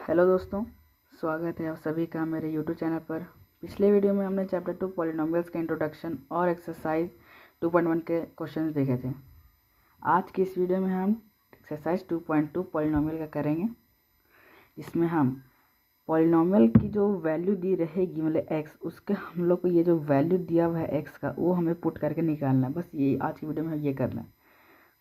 Hello दोस्तों, स्वागत है आप सभी का मेरे यूट्यूब चैनल पर। पिछले वीडियो में हमने चैप्टर 2 पॉलिनोमियल्स के इंट्रोडक्शन और एक्सरसाइज 2.1 के क्वेश्चंस देखे थे। आज की इस वीडियो में हम एक्सरसाइज 2.2 पॉलिनोमियल का करेंगे, जिसमें हम पॉलिनोमियल की जो वैल्यू दी रहेगी मतलब एक्स, उसके हम लोग को ये जो वैल्यू दिया हुआ है एक्स का वो हमें पुट करके निकालना है। बस ये आज की वीडियो में ये करना है।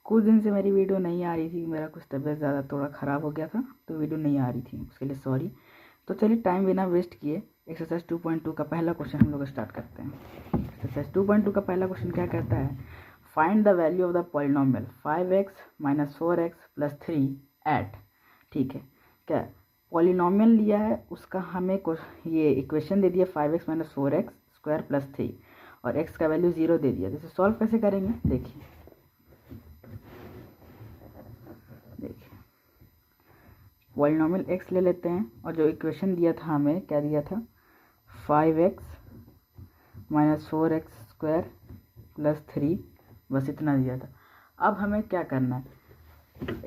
कुछ दिन से मेरी वीडियो नहीं आ रही थी, मेरा कुछ तबीयत ज़्यादा थोड़ा ख़राब हो गया था तो वीडियो नहीं आ रही थी, उसके लिए सॉरी। तो चलिए टाइम बिना वेस्ट किए एक्सरसाइज 2.2 का पहला क्वेश्चन हम लोग स्टार्ट करते हैं। एक्सरसाइज 2.2 का पहला क्वेश्चन क्या कहता है, find the value of the polynomial 5x - 4x + 3 eight. ठीक है, क्या पॉलिनोमियल लिया है उसका हमें ये इक्वेशन दे दिया 5x - 4x² + 3 और x का वैल्यू 0 दे दिया। जैसे सॉल्व कैसे करेंगे देखिए पॉलिनोमियल x ले लेते हैं और जो इक्वेशन दिया था हमें क्या दिया था 5x - 4x² + 3, बस इतना दिया था। अब हमें क्या करना है,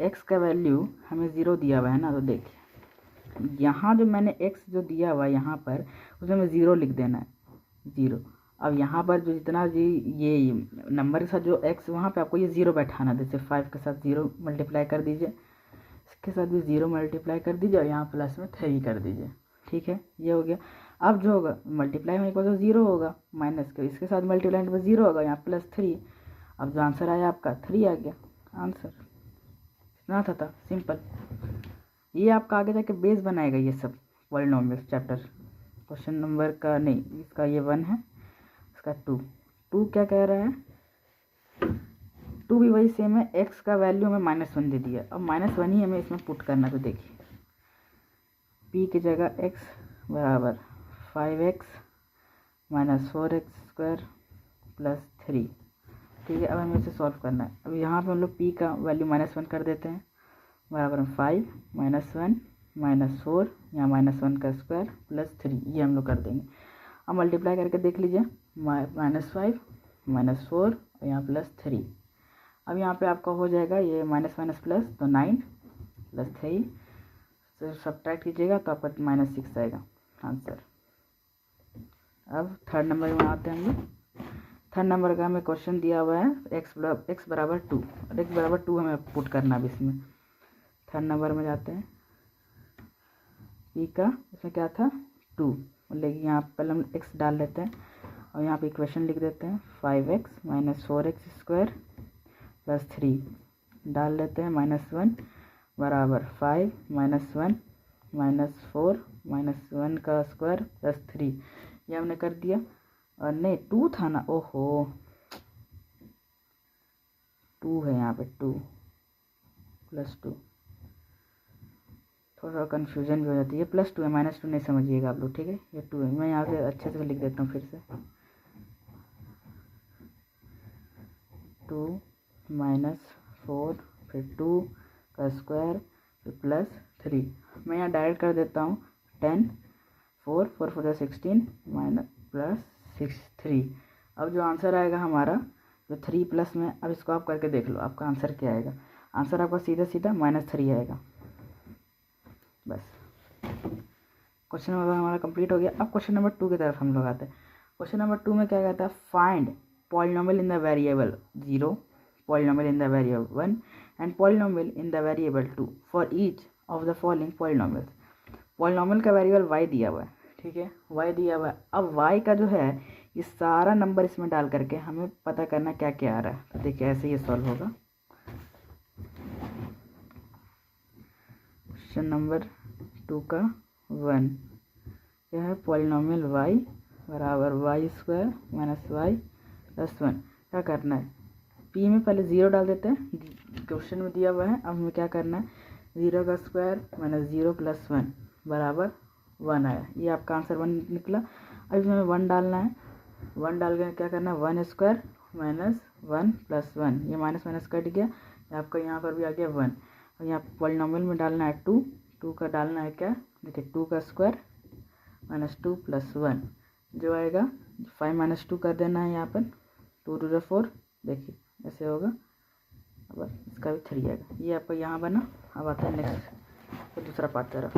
x का वैल्यू हमें 0 दिया हुआ है ना, तो देखिए यहाँ जो मैंने x जो दिया हुआ है यहाँ पर उसमें हमें 0 लिख देना है, 0। अब यहाँ पर जो जितना जी ये नंबर के साथ जो x वहाँ पे आपको ये 0 बैठाना है। जैसे 5 के साथ 0 मल्टीप्लाई कर दीजिए, इसके साथ भी 0 मल्टीप्लाई कर दीजिए और यहाँ प्लस में 3 कर दीजिए। ठीक है, ये हो गया। अब जो होगा मल्टीप्लाई होने के बाद 0 होगा, माइनस के इसके साथ मल्टीप्लाई होने के बाद 0 होगा, यहाँ +3। अब जो आंसर आया आपका 3 आ गया आंसर। इतना था सिंपल। ये आपका आगे जाके बेस बनाएगा ये सब पॉलिनोमियल चैप्टर। क्वेश्चन नंबर का नहीं, इसका ये 1 है, इसका 2 क्या कह रहा है, 2 भी वही सेम है। x का वैल्यू हमें -1 दे दिया, अब -1 ही हमें इसमें पुट करना। तो देखिए p की जगह x बराबर 5x - 4x² + 3। ठीक है, अब हमें इसे सॉल्व करना है। अब यहाँ पे हम लोग p का वैल्यू -1 कर देते हैं, बराबर 5 - 1 - 4, यहाँ -1 का स्क्वायर + 3, ये हम लोग कर देंगे। अब मल्टीप्लाई करके देख लीजिए, -5 - 4 और यहाँ +3। अब यहाँ पे आपका हो जाएगा ये माइनस माइनस प्लस, तो 9 + 3 से सब्ट्रैक्ट कीजिएगा तो आपका -6 आएगा आंसर। अब थर्ड नंबर में आते हैं हम लोग। थर्ड नंबर का हमें क्वेश्चन दिया हुआ है x बराबर 2 और x बराबर 2 हमें पुट करना है इसमें। थर्ड नंबर में जाते हैं, p का इसमें क्या था 2, लेकिन यहाँ पहले हम x डाल लेते हैं और यहाँ पे इक्वेशन लिख देते हैं 5x - 4x² + 3 डाल लेते हैं, -1 बराबर 5 - 1 - 4 - 1 का स्क्वायर + 3, ये हमने कर दिया। और नहीं 2 था ना, ओहो 2 है यहाँ पे, 2 + 2, थोड़ा कन्फ्यूजन भी हो जाती है। +2 है, -2 नहीं समझिएगा आप लोग, ठीक है। ये 2 है, मैं यहाँ से अच्छे से लिख देता हूँ फिर से, 2 - 4 फिर 2 का स्क्वायर फिर +3। मैं यहाँ डायरेक्ट कर देता हूँ 10, 4 4 4 16 +3। अब जो आंसर आएगा हमारा जो 3 प्लस में, अब इसको आप करके देख लो आपका आंसर क्या आएगा। आंसर आपका सीधा सीधा -3 आएगा। बस क्वेश्चन नंबर हमारा कंप्लीट हो गया। अब क्वेश्चन नंबर 2 की तरफ हम लोग आते हैं। क्वेश्चन नंबर 2 में क्या कहता है, find polynomial in the variable 0, polynomial in the variable 1 and polynomial in the variable 2 for each of the following polynomials. Polynomial का वेरिएबल y दिया हुआ है, ठीक है, y दिया हुआ है। अब y का जो है ये सारा नंबर इसमें डाल करके हमें पता करना क्या क्या आ रहा है। तो देखिए ऐसे ये सॉल्व होगा। क्वेश्चन नंबर 2 का 1, यह है पॉलिनोमियल y बराबर y² - y + 1। क्या करना है, p में पहले 0 डाल देते हैं, क्वेश्चन में दिया हुआ है। अब हमें क्या करना है, 0 का स्क्वायर -0 + 1 बराबर 1 आया, ये आपका आंसर 1 निकला। अब इसमें 1 डालना है, 1 डाल के क्या करना है, 1² - 1 + 1, ये माइनस माइनस कट गया, आपका यहाँ पर भी आ गया 1। और यहाँ पॉलिनोमियल में डालना है 2 का डालना है क्या, देखिए 2 का स्क्वायर -2 + 1 जो आएगा 5 - 2 कर देना है यहाँ पर, 2 2 4, देखिए ऐसे होगा। अब इसका भी 3 आएगा, ये आपका यहाँ बना। अब आता है नेक्स्ट दूसरा पार्ट तरफ।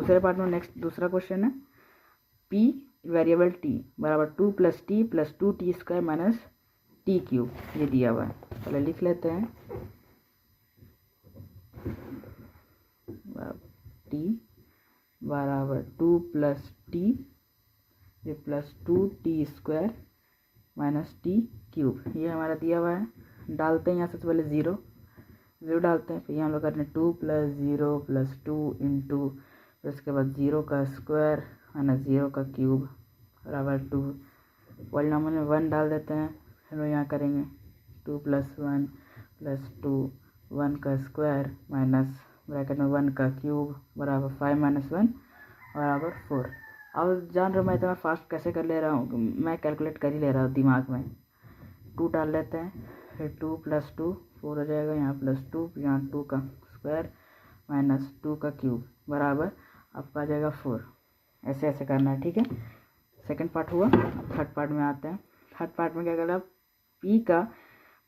दूसरे पार्ट में नेक्स्ट दूसरा क्वेश्चन है p वेरिएबल t बराबर 2 + t + 2t² माइनस t³ ये दिया हुआ है। पहले लिख लेते हैं t बराबर 2 + t ये प्लस 2t² माइनस t³ ये हमारा दिया हुआ है। डालते हैं यहाँ सबसे पहले ज़ीरो डालते हैं, फिर यहाँ हम लोग करते हैं 2 + 0 + 2 इंटू फिर उसके बाद 0 का स्क्वायर माइनस 0 का क्यूब बराबर 2। पॉलिनॉमियल में 1 डाल देते हैं, फिर यहाँ करेंगे 2 + 1 + 2 1 का स्क्वायर माइनस ब्रैकेट में 1 का क्यूब बराबर 5 - 1 बराबर 4। अब जान रहे हो मैं इतना फास्ट कैसे कर ले रहा हूँ, मैं कैलकुलेट कर ही ले रहा हूँ दिमाग में। 2 डाल लेते हैं, फिर 2 + 2 4 हो जाएगा, यहाँ +2 यहाँ 2 का स्क्वायर माइनस 2 का क्यूब बराबर आपका आ जाएगा 4। ऐसे ऐसे करना है, ठीक है। सेकंड पार्ट हुआ। अब थर्ड पार्ट में आते हैं। थर्ड पार्ट में क्या करना, p का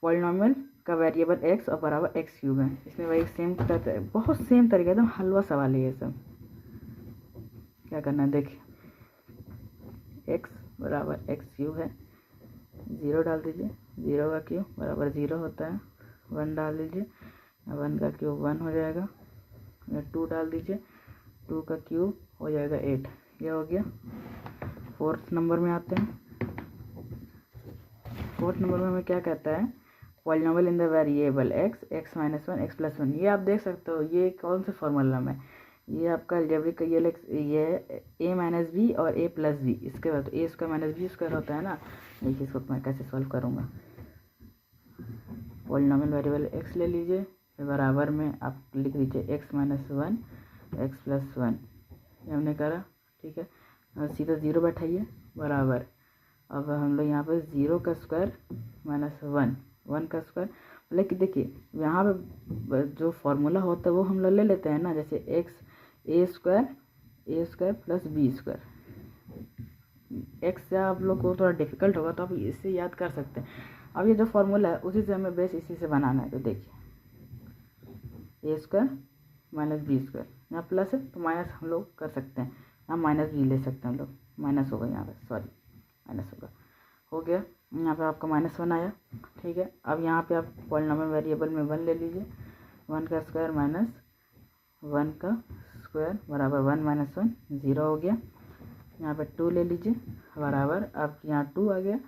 पॉलिनॉमियल का वेरिएबल x और बराबर x³ है। इसमें वही सेम बहुत सेम तरीका एकदम हलवा सवाल है ये सब। क्या करना है देखिए, x बराबर x³ है, 0 डाल दीजिए, 0 का क्यूब बराबर 0 होता है, 1 डाल दीजिए, 1 का क्यूब 1 हो जाएगा, 2 डाल दीजिए, 2 का क्यूब हो जाएगा 8। ये हो गया। फोर्थ नंबर में आते हैं। फोर्थ नंबर में हमें क्या कहता है, polynomial in the variable x x - 1 x + 1। ये आप देख सकते हो ये कौन से फॉर्मूला में, ये आपका अलजेब्रिक ये a - b और a + b। इसके बाद a² - b² होता है ना। देखिए इसको मैं कैसे सॉल्व करूँगा। पॉलिनॉमियल वेरिएबल x ले लीजिए, फिर बराबर में आप लिख दीजिए x - 1 x + 1। ये हमने करा, ठीक है। सीधा 0 बैठाइए बराबर, अब हम लोग यहाँ पर 0 का स्क्वायर माइनस 1 का स्क्वायर, लेकिन देखिए यहाँ पे जो फॉर्मूला होता है वो हम लोग ले लेते हैं ना, जैसे x a² + b²। x से आप लोग को थोड़ा डिफिकल्ट होगा तो आप इससे याद कर सकते हैं। अब ये जो फॉर्मूला है उसी से हमें बेस इसी से बनाना है। तो देखिए a² - b², यहाँ प्लस है तो माइनस हम लोग कर सकते हैं, यहाँ माइनस भी ले सकते हैं हम लोग, माइनस होगा यहाँ पे, सॉरी माइनस होगा, हो गया। यहाँ पे आपका -1 आया, ठीक है। अब यहाँ पे आप पॉलिनॉमियल वेरिएबल में 1 ले लीजिए, 1 का स्क्वायर माइनस 1 का स्क्वायर बराबर 1 - 1 0 हो गया। यहाँ पे 2 ले लीजिए बराबर, अब यहाँ 2 आ गया,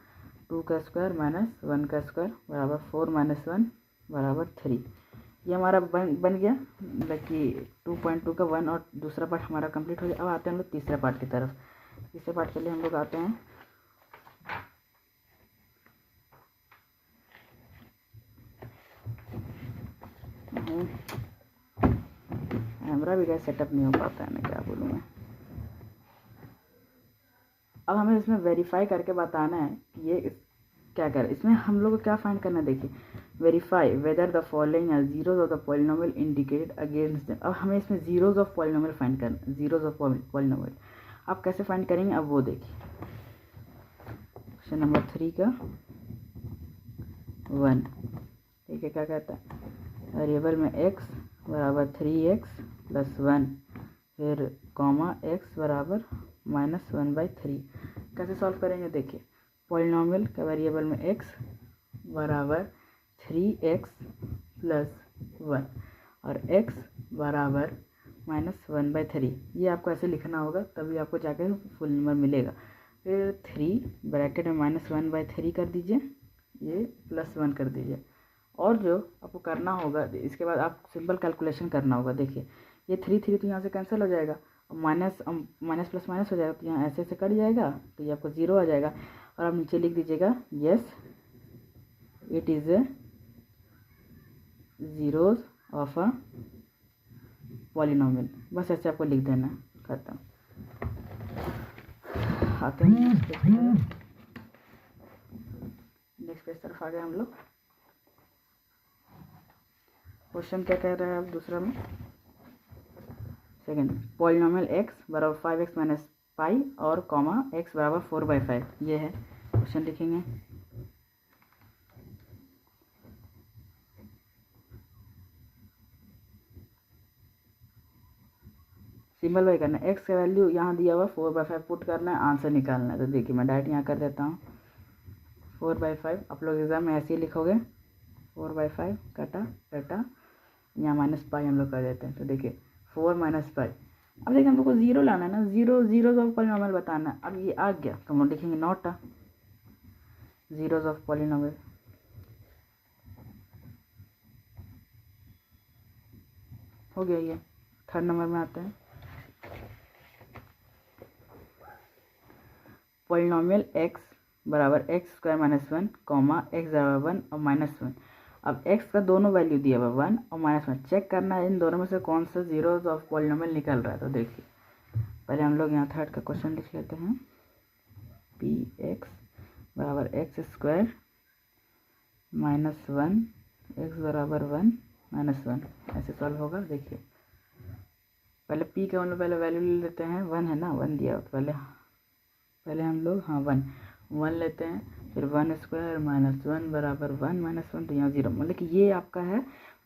2 का स्क्वायर माइनस 1 का स्क्वायर बराबर 4 - 1 बराबर 3। ये हमारा बन गया, मतलब कि 2.2 का 1 और दूसरा पार्ट हमारा कंप्लीट हो गया। अब आते हैं हम लोग तीसरे पार्ट की तरफ। तीसरे पार्ट के लिए हम लोग आते हैं कैमरा भी गैस सेटअप नहीं हो पाता है, मैं क्या बोलूँ मैं। अब हमें इसमें वेरीफाई करके बताना है कि ये क्या कर, इसमें हम लोग को क्या फाइंड करना है। देखिए verify whether the following are zeros of the polynomial indicated against them. अब हमें इसमें जीरोज ऑफ पॉलिनॉमियल फाइंड करना, जीरोज ऑफ पॉलिनॉमियल आप कैसे फाइंड करेंगे अब वो देखिए। क्वेश्चन नंबर 3 का 1, ठीक है। क्या कहता है, वेरिएबल में x बराबर 3x + 1 फिर कॉमा x बराबर -1/3। कैसे सॉल्व करेंगे देखिए, पॉलिनॉमियल का वेरिएबल में x बराबर 3x + 1 और x बराबर -1/3। ये आपको ऐसे लिखना होगा, तभी आपको जाके फुल नंबर मिलेगा। फिर 3 ब्रैकेट में -1/3 कर दीजिए, ये +1 कर दीजिए। और जो आपको करना होगा इसके बाद आप सिंपल कैलकुलेशन करना होगा। देखिए ये 3 तो यहाँ से कैंसिल हो जाएगा, माइनस प्लस माइनस हो जाएगा, तो यहाँ ऐसे कट जाएगा, तो ये आपको 0 आ जाएगा। और आप नीचे लिख दीजिएगा yes it is a zeros of a polynomial. बस ऐसे आपको लिख देना, खत्म। आते हैं नेक्स्ट पेज तरफ आ गए हम लोग। क्वेश्चन क्या कह रहा है अब दूसरा में, सेकेंड, पॉलिनॉमियल x बराबर 5x - पाई और कॉमा x बराबर 4/5। ये है क्वेश्चन, लिखेंगे सिंपल वही करना है, एक्स का वैल्यू यहाँ दिया हुआ 4/5 पुट करना है, आंसर निकालना है। तो देखिए मैं डायरेक्ट यहाँ कर देता हूँ 4/5। आप लोग एग्जाम में ऐसे ही लिखोगे 4/5 कटा कटा यहाँ -पाई हम लोग कर देते हैं। तो देखिए 4 - पाई। अब देखिए हम लोग को जीरो लाना है ना, जीरोज ऑफ पॉलिनोमियल बताना है। अब ये आ गया तो हम लोग लिखेंगे नॉट जीरोज ऑफ पॉलिनोमियल। हो गया ये। थर्ड नंबर में आते हैं, पॉलिनोमियल x बराबर x² - 1, x बराबर 1 और -1। अब x का दोनों वैल्यू दिया हुआ 1 और -1, चेक करना है इन दोनों में से कौन सा जीरोज ऑफ पॉलिनोमियल निकल रहा है। तो देखिए पहले हम लोग यहाँ थर्ड का क्वेश्चन लिख लेते हैं, px बराबर x² - 1, x बराबर 1 -1, ऐसे सॉल्व होगा। देखिए पहले p का हम लोग पहले वैल्यू ले लेते हैं, 1 है ना, 1 दिया तो पहले हम लोग 1 लेते हैं, फिर 1² - 1 बराबर 1 -1, तो यहाँ 0, मतलब कि ये आपका है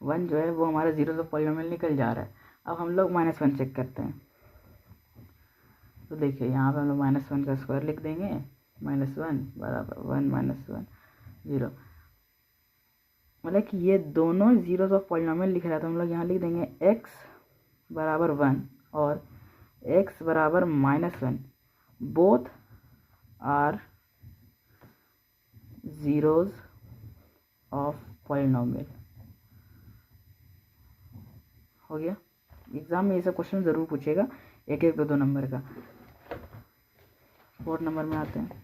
1 जो है वो हमारा जीरो ऑफ पॉलिनोमियल निकल जा रहा है। अब हम लोग -1 चेक करते हैं। तो देखिए यहाँ पे हम लोग -1 का स्क्वायर लिख देंगे, -1 बराबर 1 -1 0, मतलब कि ये दोनों जीरोज ऑफ पॉलिनोमियल लिख रहा है। तो हम लोग यहाँ लिख देंगे x बराबर 1 और x बराबर -1, both are zeros of polynomial. हो गया। एग्जाम में ये सब क्वेश्चन जरूर पूछेगा, 1-1 2-2 नंबर का। 4 नंबर में आते हैं,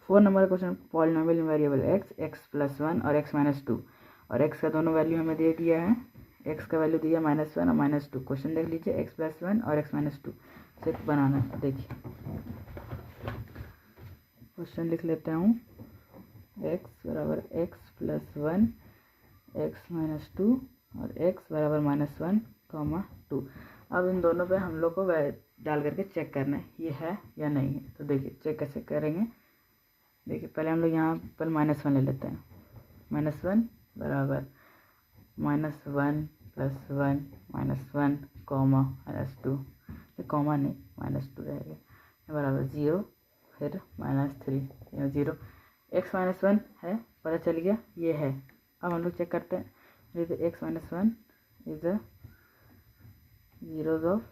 4 नंबर का क्वेश्चन, पॉलिनोमियल वेरिएबल x+1 और x -2, और x का दोनों वैल्यू हमें दे दिया है, x का वैल्यू दिया -1 और -2। क्वेश्चन देख लीजिए, x+1 और x -2 से बनाना है। देखिए क्वेश्चन लिख लेता हूँ, x बराबर x+1 x -2 और x बराबर -1, 2। अब इन दोनों पे हम लोग को डाल करके चेक करना है ये है या नहीं है। तो देखिए चेक कैसे करेंगे। देखिए पहले हम लोग यहाँ पर -1 ले लेते हैं, -1 बराबर -1 + 1 -1, -2, ये कॉमा नहीं -2 रहेगा, बराबर 0, फिर -3, 0। x -1 है, पता चल गया ये है। अब हम लोग चेक करते हैं, x -1 is the zeros of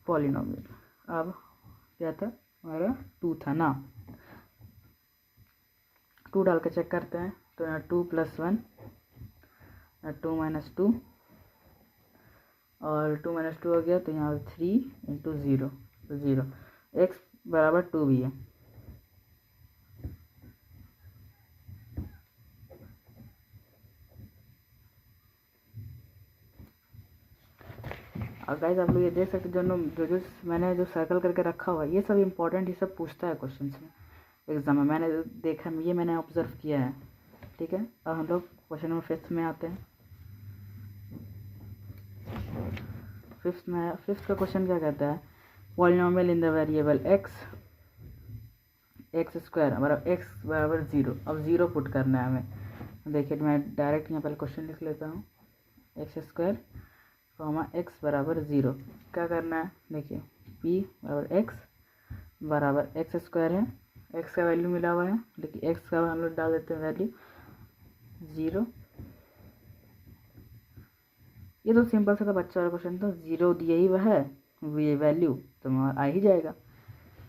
polynomial. अब क्या था हमारा 2 था ना, 2 डाल के चेक करते हैं। तो यहाँ 2 + 1, 2 - 2 और 2 - 2 हो गया, तो यहाँ 3 × 0, तो 0। x बराबर 2 भी है। और गाइस आप लोग ये देख सकते जो मैंने जो सर्कल करके रखा हुआ है, ये सब इंपॉर्टेंट, ये सब पूछता है क्वेश्चन में एग्जाम में, मैंने देखा, ये मैंने ऑब्जर्व किया है। ठीक है, अब हम लोग क्वेश्चन नंबर 5 में आते हैं। 5th का क्वेश्चन क्या कहता है, polynomial in the variable x² बराबर x बराबर 0। अब 0 पुट करना है हमें। देखिए मैं डायरेक्ट यहाँ पर क्वेश्चन लिख लेता हूँ, x² x बराबर 0। क्या करना है, देखिए p बराबर x बराबर x² है, x का वैल्यू मिला हुआ है, लेकिन x का हम लोग डाल देते हैं वैल्यू 0। ये तो सिंपल सा था बच्चा वाला क्वेश्चन, तो 0 दिया ही वह है, ये वैल्यू तो आ ही जाएगा।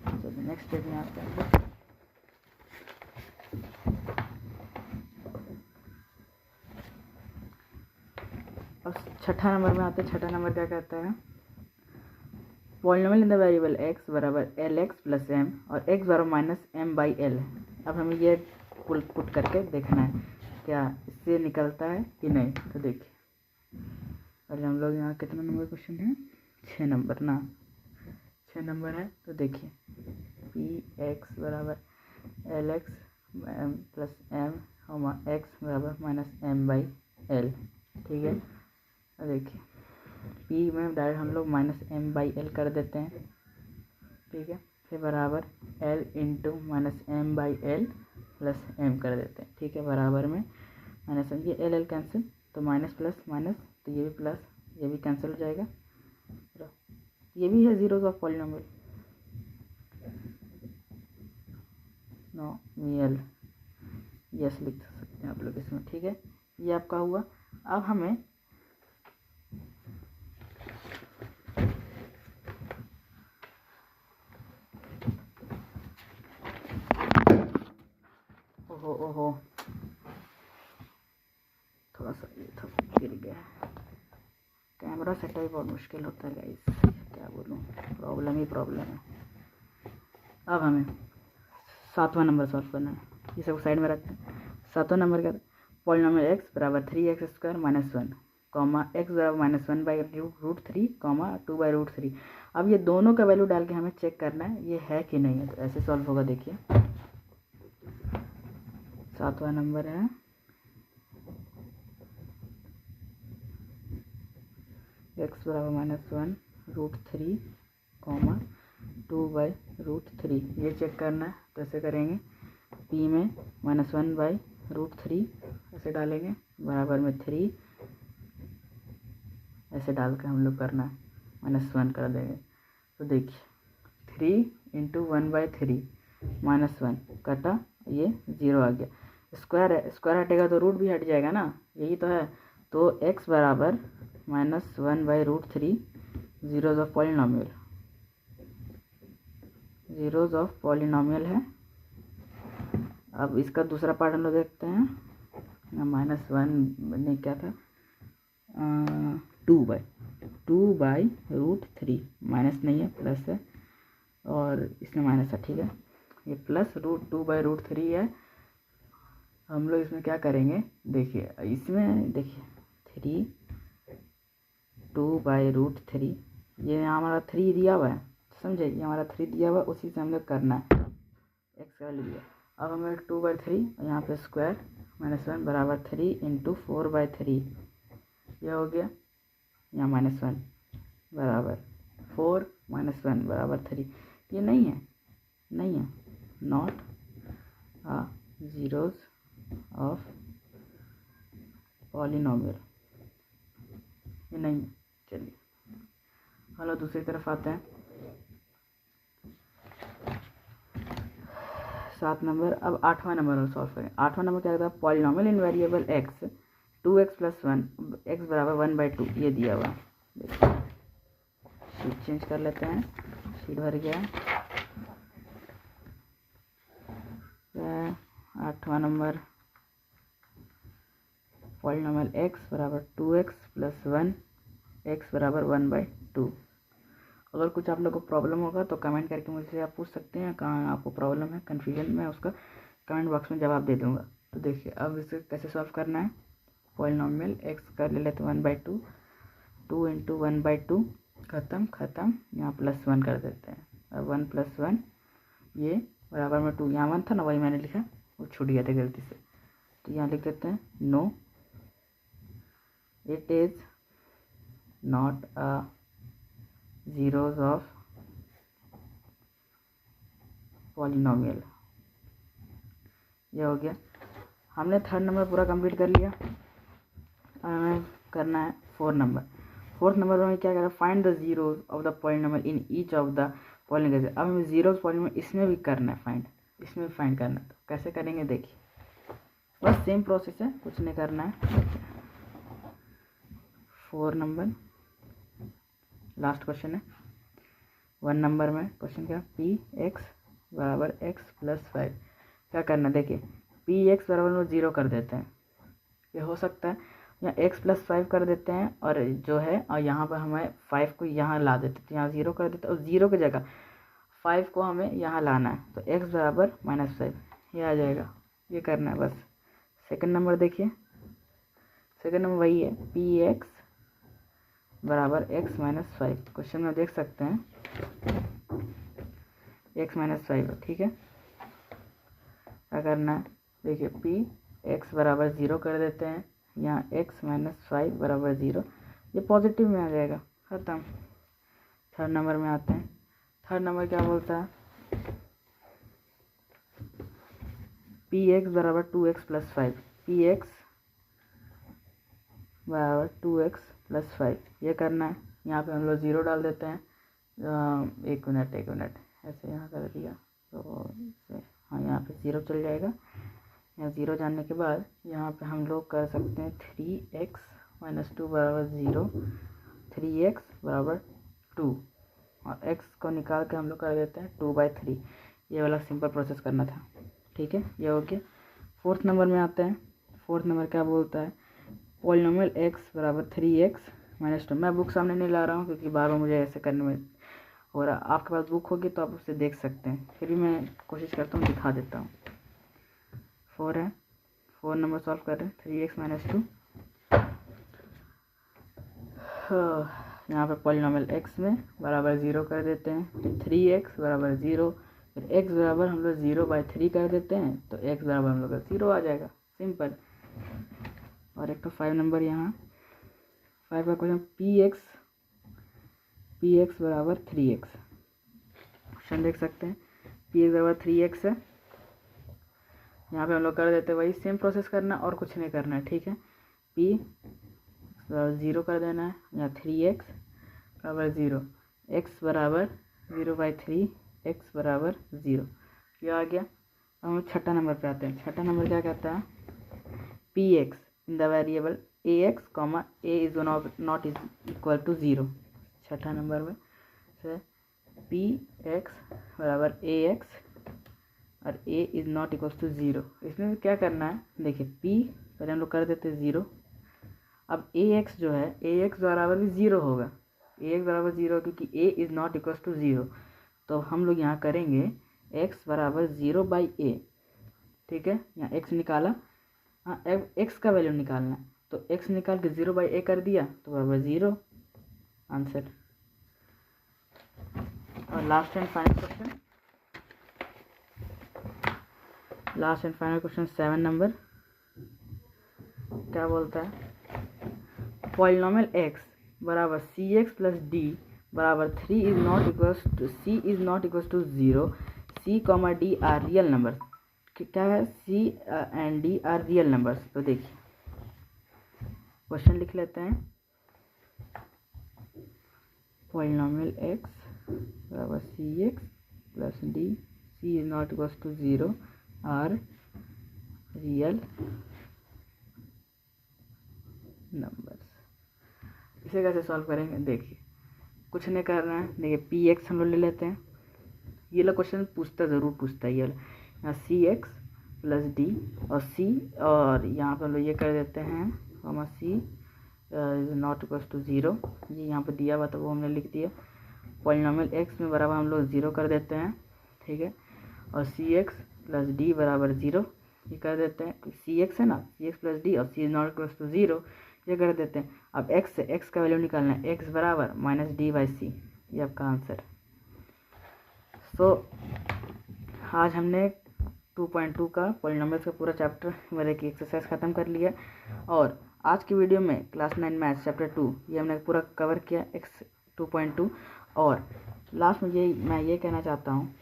चलिए नेक्स्ट स्टेप में आते हैं। और 6ठा नंबर में आते हैं। 6ठा नंबर क्या कहता है, polynomial in the variable x बराबर lx + m और x बराबर -m/l। अब हमें ये पुट करके देखना है क्या इससे निकलता है कि नहीं। तो देखिए पहले हम लोग यहाँ कितना नंबर क्वेश्चन है, 6 नंबर ना, 6 नंबर है। तो देखिए px बराबर lx + m x बराबर -m/l। ठीक है, देखिए p में डायरेक्ट हम लोग -m/l कर देते हैं। ठीक है, फिर बराबर l × -m/l + m कर देते हैं। ठीक है, बराबर में -m, ये l कैंसिल, तो माइनस प्लस माइनस तो ये भी प्लस, ये भी कैंसिल हो जाएगा, ये भी है जीरोज ऑफ पॉलिनोमियल नॉमियल, यस लिख सकते हैं आप लोग इसमें, ठीक है। ये आपका हुआ। अब हमें ओहो थोड़ा सा ये था गिर गया, कैमरा सेटअप बहुत मुश्किल होता है गाइस, क्या बोलूँ, प्रॉब्लम ही प्रॉब्लम है। अब हमें 7वां नंबर सॉल्व करना है, ये सब साइड में रखते हैं। 7वां नंबर का पॉलिनोमियल x बराबर 3x² - 1 कॉमा x बराबर -1/√3 कॉमा 2/√3। अब ये दोनों का वैल्यू डाल के हमें चेक करना है ये है कि नहीं है, तो ऐसे सॉल्व होगा। देखिए 7वां नंबर है x बराबर -1/√3 कॉमा 2/√3, ये चेक करना है। तो ऐसे करेंगे, p में -1/√3 ऐसे डालेंगे, बराबर में 3 ऐसे डाल के हम लोग करना है, -1 कर देंगे। तो देखिए 3 × 1/3 -1 कटा, ये 0 आ गया। स्क्वायर है, स्क्वायर हटेगा तो रूट भी हट जाएगा ना, यही तो है। तो x बराबर -1/√3 zeros of polynomial, zeros of polynomial है। अब इसका दूसरा पार्ट हम लोग देखते हैं, -1 ने क्या था, 2/√3, माइनस नहीं है प्लस है, और इसमें माइनस है, ठीक है। ये प्लस √2/√3 है। हम लोग इसमें क्या करेंगे, देखिए इसमें देखिए 3 2/√3, ये यहाँ हमारा 3 दिया हुआ है, समझे, ये हमारा 3 दिया हुआ है, उसी से हम लोग करना है, एक्स का वैल्यू दिया। अब हमें 2/3 यहाँ पे स्क्वायर -1 बराबर 3 × 4/3, ये हो गया। यहाँ -1 बराबर 4 -1 बराबर 3, ये नहीं है, नहीं है, not a zeros of polynomial, ये नहीं है। चलिए हम लोग दूसरी तरफ आते हैं, 7 नंबर। अब 8वां नंबर हम सॉल्व करें। 8वां नंबर क्या होता है, पॉलिनोमियल इन वेरिएबल x 2x + 1 x बराबर 1/2, ये दिया हुआ। शीट चेंज कर लेते हैं, शीट भर गया। 8वां नंबर पॉलिनोमियल x बराबर 2x + 1 x बराबर 1/2। अगर कुछ आप लोग को प्रॉब्लम होगा तो कमेंट करके मुझसे आप पूछ सकते हैं, कहाँ आपको प्रॉब्लम है, कन्फ्यूजन में, उसका कमेंट बॉक्स में जवाब दे दूंगा। तो देखिए अब इसे कैसे सॉल्व करना है। पॉलिनोमियल x कर ले लेते 1/2, 2 × 1/2 ख़त्म, यहाँ +1 कर देते हैं। अब 1 + 1 ये बराबर में 2, यहाँ 1 था ना, वही मैंने लिखा, वो छूट गया था गलती से, तो यहाँ लिख देते हैं no it is not a zeros of polynomial, ये हो गया। हमने 3rd नंबर पूरा कंप्लीट कर लिया। अब हमें करना है 4th नंबर। 4th नंबर में क्या करें, find the zeros of the polynomial in each of the polynomial. अब हमें जीरोज पॉलिनोमियल इसमें भी करना है फाइंड, इसमें भी फाइंड करना है। तो कैसे करेंगे देखिए, बस सेम प्रोसेस है, कुछ नहीं करना है। 4 नंबर लास्ट क्वेश्चन है। 1 नंबर में क्वेश्चन क्या, px बराबर x + 5, क्या करना देखिए, px बराबर में 0 कर देते हैं, ये हो सकता है, या x + 5 कर देते हैं, और जो है, और यहाँ पर हमें 5 को यहाँ ला देते हैं, तो यहाँ 0 कर देते हैं, और 0 की जगह 5 को हमें यहाँ लाना है, तो x बराबर -5 ये आ जाएगा, ये करना है बस। 2nd नंबर देखिए, 2nd नंबर वही है, px बराबर x - 5, क्वेश्चन में देख सकते हैं x - 5, ठीक है। क्या करना है देखिए, px बराबर 0 कर देते हैं, यहाँ x - 5 बराबर 0, ये पॉजिटिव में आ जाएगा, ख़त्म। 3rd नंबर में आते हैं। 3rd नंबर क्या बोलता है, px बराबर 2x + 5, px बराबर 2x प्लस 5, ये करना है। यहाँ पे हम लोग 0 डाल देते हैं। एक मिनट ऐसे यहाँ कर दिया तो हाँ, यहाँ पे 0 चल जाएगा। यहाँ 0 जानने के बाद यहाँ पे हम लोग कर सकते हैं 3x - 2 बराबर 0, 3x बराबर 2 और x को निकाल के हम लोग कर देते हैं 2/3। ये वाला सिंपल प्रोसेस करना था, ठीक है, ये हो गया। 4th नंबर में आते हैं। 4th नंबर क्या बोलता है, पॉलिनोमियल x बराबर 3x - 2। मैं बुक सामने नहीं ला रहा हूँ क्योंकि बार बार मुझे ऐसे करने में हो रहा। आपके पास बुक होगी तो आप उसे देख सकते हैं, फिर भी मैं कोशिश करता हूँ, दिखा देता हूँ। 4 है, 4 नंबर सॉल्व कर रहे हैं। 3x - 2 यहाँ पे पॉलिनोमियल x में बराबर 0 कर देते हैं, फिर 3x बराबर 0, फिर x बराबर हम लोग 0/3 कर देते हैं तो x बराबर हम लोग का 0 आ जाएगा, सिंपल। और एक तो 5 नंबर, यहाँ 5 का क्वेश्चन, px बराबर 3x। क्वेश्चन देख सकते हैं, px बराबर 3x है। यहाँ पे हम लोग कर देते हैं वही सेम प्रोसेस करना और कुछ नहीं करना है, ठीक है। p 0 कर देना है, यहाँ 3x बराबर 0, x बराबर 0/3, x बराबर 0, ये आ गया। अब हम 6ठा नंबर पे आते हैं। 6ठा नंबर क्या कहता है, px in the variable ax, a is not is equal to 0। 6ठा नंबर में से px बराबर ax और a is not equal to 0। इसमें क्या करना है, देखिए p पहले हम लोग कर देते हैं 0। अब ax जो है, ax बराबर भी 0 होगा, ax बराबर 0 क्योंकि a is not equal to 0। तो हम लोग यहाँ करेंगे x बराबर 0/a, ठीक है। यहाँ x निकाला, हाँ x का वैल्यू निकालना है तो x निकाल के 0/a कर दिया तो बराबर 0, आंसर। और last and final question 7 number क्या बोलता है, पॉलिनोमियल x बराबर cx प्लस d बराबर 3 is not equal to 0, c, d are real number. क्या है, c and d are real numbers. तो देखिए क्वेश्चन लिख लेते हैं, पॉलिनोमियल x बराबर cx plus d, c is not equal to 0 are real numbers. इसे कैसे सॉल्व करेंगे, देखिए कुछ नहीं करना है। देखिए px हम लोग ले लेते हैं, ये वाला क्वेश्चन ज़रूर पूछता है ये वाला। यहाँ cx प्लस d और c, और यहाँ पर हम लोग ये कर देते हैं c is not equal to 0, ये यहाँ पर दिया हुआ था वो हमने लिख दिया। पॉलिनोमियल x में बराबर हम लोग 0 कर देते हैं, ठीक है। और cx प्लस d बराबर 0, ये कर देते हैं, cx है ना, cx प्लस d और c is not equal to 0, ये कर देते हैं। अब x से x का वैल्यू निकालना है, x बराबर -d/c, ये आपका आंसर। सो आज हमने 2.2 का पॉलिनोमियल्स का पूरा चैप्टर मेरे की एक्सरसाइज ख़त्म कर लिया। और आज की वीडियो में क्लास 9 मैथ्स चैप्टर 2 ये हमने पूरा कवर किया, x 2.2। और लास्ट में मैं ये कहना चाहता हूँ,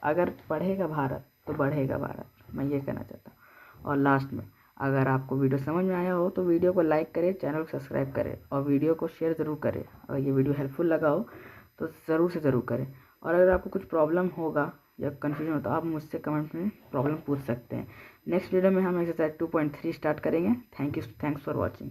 अगर पढ़ेगा भारत तो बढ़ेगा भारत, मैं ये कहना चाहता हूँ। और लास्ट में अगर आपको वीडियो समझ में आया हो तो वीडियो को लाइक करें, चैनल को सब्सक्राइब करें और वीडियो को शेयर ज़रूर करें। अगर ये वीडियो हेल्पफुल लगा हो तो ज़रूर से ज़रूर करें। और अगर आपको कुछ प्रॉब्लम होगा या कन्फ्यूजन हो तो आप मुझसे कमेंट में प्रॉब्लम पूछ सकते हैं। नेक्स्ट वीडियो में हम एक्सरसाइज 2.3 स्टार्ट करेंगे। Thanks for watching.